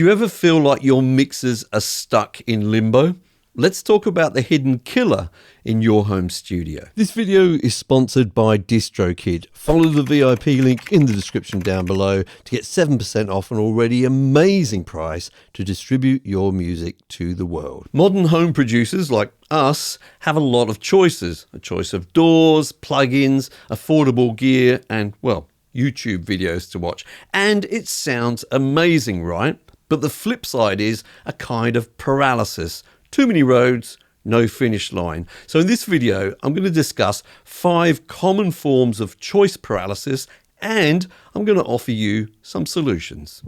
Do you ever feel like your mixers are stuck in limbo? Let's talk about the hidden killer in your home studio. This video is sponsored by DistroKid. Follow the VIP link in the description down below to get 7% off an already amazing price to distribute your music to the world. Modern home producers like us have a lot of choices. A choice of DAWs, plugins, affordable gear, and, well, YouTube videos to watch. And it sounds amazing, right? But the flip side is a kind of paralysis. Too many roads, no finish line. So in this video, I'm going to discuss 5 common forms of choice paralysis, and I'm going to offer you some solutions.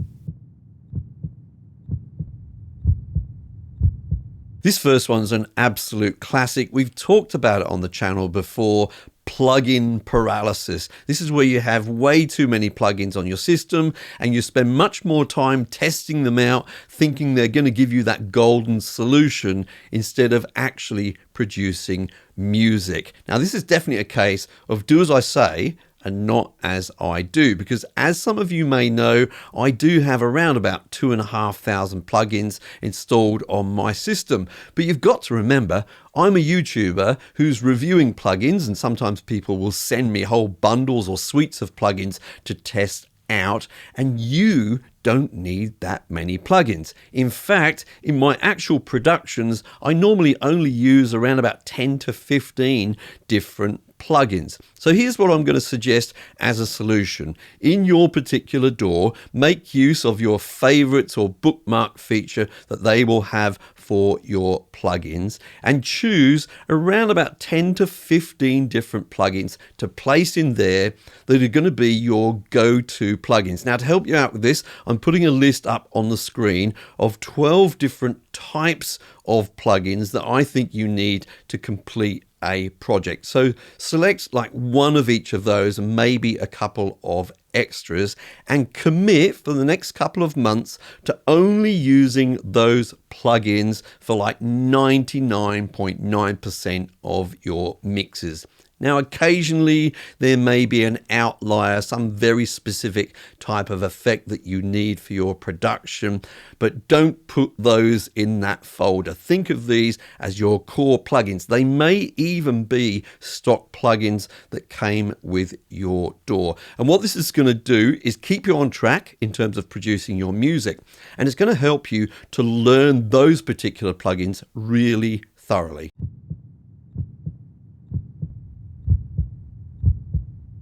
This first one's an absolute classic. We've talked about it on the channel before. Plugin paralysis. This is where you have way too many plugins on your system and you spend much more time testing them out, thinking they're going to give you that golden solution instead of actually producing music. Now, this is definitely a case of do as I say and not as I do, because as some of you may know, I do have around about 2,500 plugins installed on my system. But you've got to remember, I'm a YouTuber who's reviewing plugins, and sometimes people will send me whole bundles or suites of plugins to test out, and you don't need that many plugins. In fact, in my actual productions, I normally only use around about 10 to 15 different plugins. So here's what I'm going to suggest as a solution. In your particular DAW, make use of your favorites or bookmark feature that they will have for your plugins, and choose around about 10 to 15 different plugins to place in there that are going to be your go-to plugins. Now, to help you out with this, I'm putting a list up on the screen of 12 different types of plugins that I think you need to complete a project. So select like one of each of those and maybe a couple of extras, and commit for the next couple of months to only using those plugins for like 99.9% of your mixes. Now, occasionally there may be an outlier, some very specific type of effect that you need for your production, but don't put those in that folder. Think of these as your core plugins. They may even be stock plugins that came with your DAW. And what this is going to do is keep you on track in terms of producing your music, and it's going to help you to learn those particular plugins really thoroughly.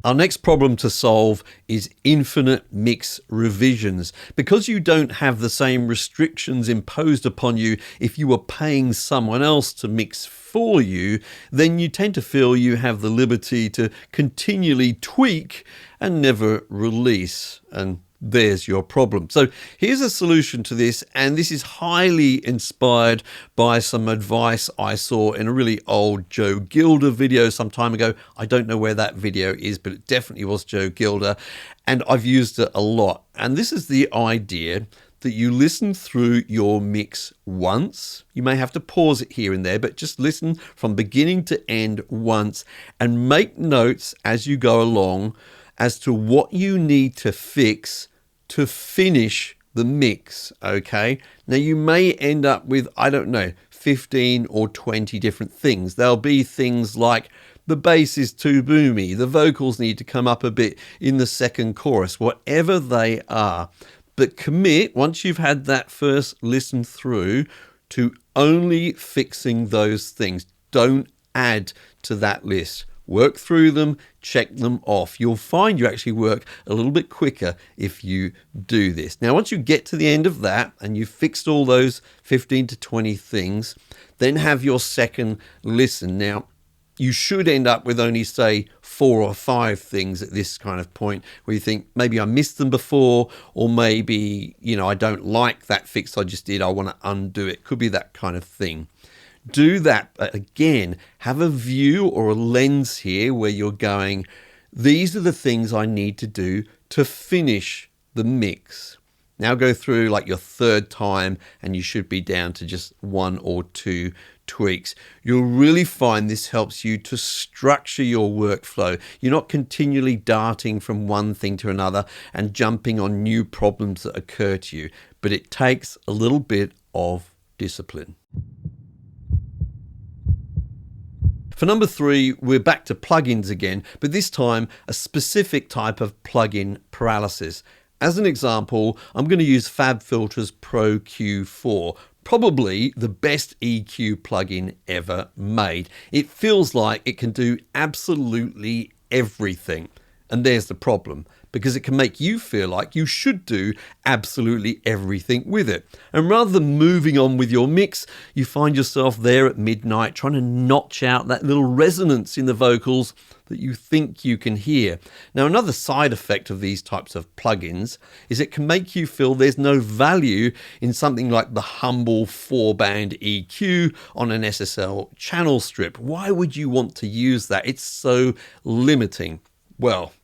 Our next problem to solve is infinite mix revisions. Because you don't have the same restrictions imposed upon you if you were paying someone else to mix for you, then you tend to feel you have the liberty to continually tweak and never release, and there's your problem. So here's a solution to this, and this is highly inspired by some advice I saw in a really old Joe Gilder video some time ago. I don't know where that video is, but it definitely was Joe Gilder, and I've used it a lot. And this is the idea that you listen through your mix once. You may have to pause it here and there, but just listen from beginning to end once and make notes as you go along as to what you need to fix to finish the mix, okay? Now, you may end up with, I don't know, 15 or 20 different things. There'll be things like the bass is too boomy, the vocals need to come up a bit in the second chorus, whatever they are. But commit, once you've had that first listen through, to only fixing those things. Don't add to that list. Work through them, check them off. You'll find you actually work a little bit quicker if you do this. Now, once you get to the end of that and you've fixed all those 15 to 20 things, then have your second listen. Now, you should end up with only, say, 4 or 5 things at this kind of point where you think, maybe I missed them before, or maybe, I don't like that fix I just did. I want to undo it. Could be that kind of thing. Do that, but again, have a view or a lens here where you're going, these are the things I need to do to finish the mix. Now go through like your third time and you should be down to just 1 or 2 tweaks. You'll really find this helps you to structure your workflow. You're not continually darting from one thing to another and jumping on new problems that occur to you, but it takes a little bit of discipline. For number 3, we're back to plugins again, but this time a specific type of plugin paralysis. As an example, I'm going to use FabFilter's Pro Q4, probably the best EQ plugin ever made. It feels like it can do absolutely everything. And there's the problem, because it can make you feel like you should do absolutely everything with it. And rather than moving on with your mix, you find yourself there at midnight trying to notch out that little resonance in the vocals that you think you can hear. Now, another side effect of these types of plugins is it can make you feel there's no value in something like the humble 4-band EQ on an SSL channel strip. Why would you want to use that? It's so limiting. Well,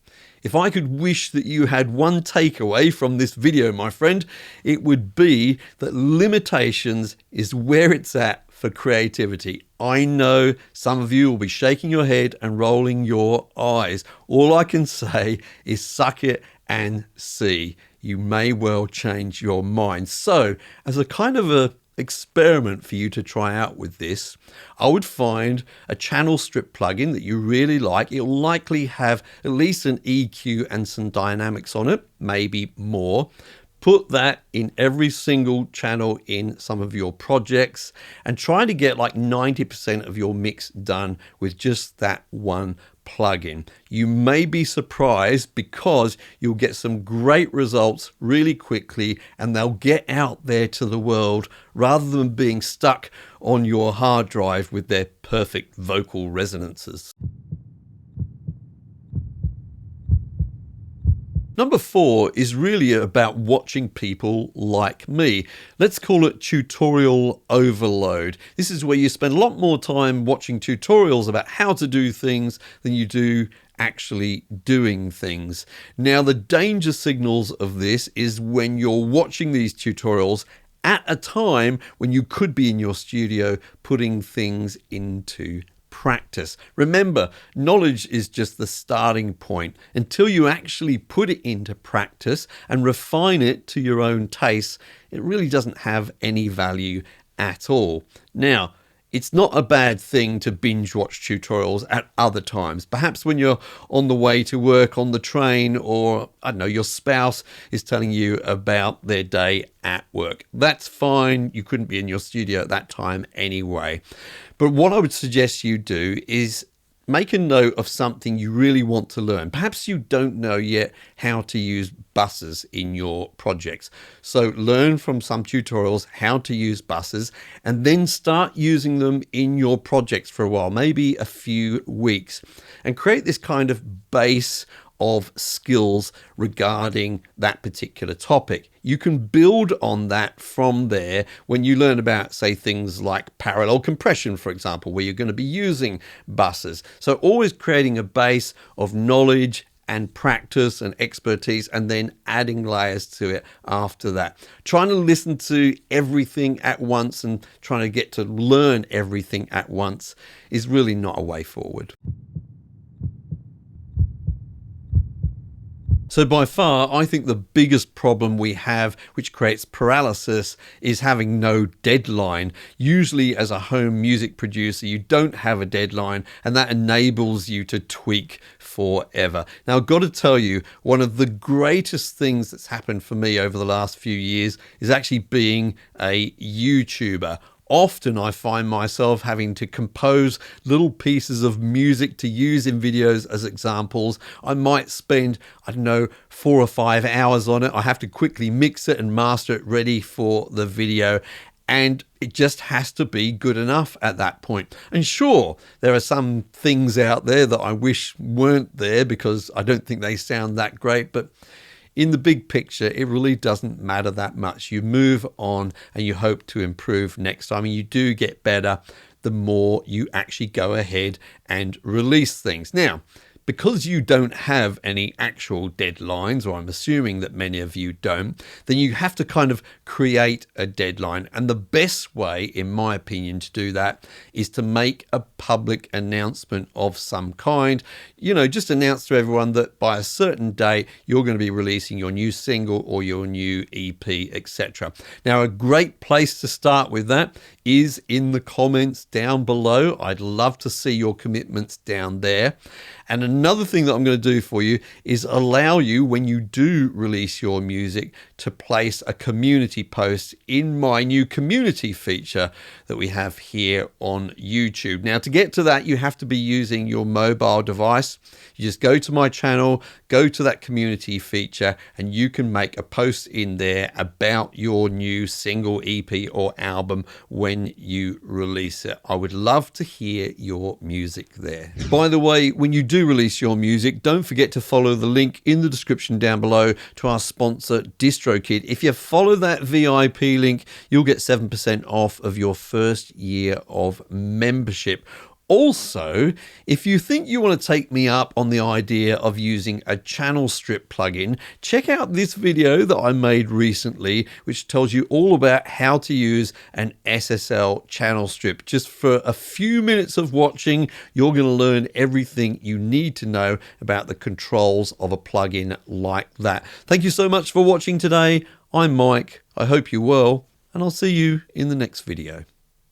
if I could wish that you had one takeaway from this video, my friend, it would be that limitations is where it's at for creativity. I know some of you will be shaking your head and rolling your eyes. All I can say is suck it and see. You may well change your mind. So, as a kind of a experiment for you to try out with this, I would find a channel strip plugin that you really like. It'll likely have at least an EQ and some dynamics on it, maybe more. Put that in every single channel in some of your projects and try to get like 90% of your mix done with just that one plugin. You may be surprised because you'll get some great results really quickly and they'll get out there to the world rather than being stuck on your hard drive with their perfect vocal resonances. Number 4 is really about watching people like me. Let's call it tutorial overload. This is where you spend a lot more time watching tutorials about how to do things than you do actually doing things. Now, the danger signals of this is when you're watching these tutorials at a time when you could be in your studio putting things into practice. Remember, knowledge is just the starting point. Until you actually put it into practice and refine it to your own taste, it really doesn't have any value at all. Now, it's not a bad thing to binge watch tutorials at other times. Perhaps when you're on the way to work on the train, or I don't know, your spouse is telling you about their day at work. That's fine. You couldn't be in your studio at that time anyway. But what I would suggest you do is make a note of something you really want to learn. Perhaps you don't know yet how to use buses in your projects. So learn from some tutorials how to use buses and then start using them in your projects for a while, maybe a few weeks, and create this kind of base of skills regarding that particular topic. You can build on that from there when you learn about, say, things like parallel compression, for example, where you're going to be using buses. So always creating a base of knowledge and practice and expertise, and then adding layers to it after that. Trying to listen to everything at once and trying to get to learn everything at once is really not a way forward. So by far, I think the biggest problem we have, which creates paralysis, is having no deadline. Usually as a home music producer, you don't have a deadline, and that enables you to tweak forever. Now, I've got to tell you, one of the greatest things that's happened for me over the last few years is actually being a YouTuber. Often I find myself having to compose little pieces of music to use in videos as examples. I might spend, 4 or 5 hours on it. I have to quickly mix it and master it ready for the video. And it just has to be good enough at that point. And sure, there are some things out there that I wish weren't there because I don't think they sound that great. But in the big picture, it really doesn't matter that much. You move on and you hope to improve next time. And you do get better the more you actually go ahead and release things. Now, because you don't have any actual deadlines, or I'm assuming that many of you don't, then you have to kind of create a deadline. And the best way, in my opinion, to do that is to make a public announcement of some kind. You know, just announce to everyone that by a certain date you're going to be releasing your new single or your new EP, etc. Now, a great place to start with that is in the comments down below. I'd love to see your commitments down there. And another thing that I'm going to do for you is allow you, when you do release your music, to place a community post in my new community feature that we have here on YouTube. Now, to get to that, you have to be using your mobile device. You just go to my channel, go to that community feature, and you can make a post in there about your new single, EP, or album when you release it. I would love to hear your music there. By the way, when you do release your music, don't forget to follow the link in the description down below to our sponsor DistroKid. If you follow that VIP link, you'll get 7% off of your first year of membership. Also, if you think you want to take me up on the idea of using a channel strip plugin, check out this video that I made recently, which tells you all about how to use an SSL channel strip. Just for a few minutes of watching, you're going to learn everything you need to know about the controls of a plugin like that. Thank you so much for watching today. I'm Mike. I hope you're well, and I'll see you in the next video.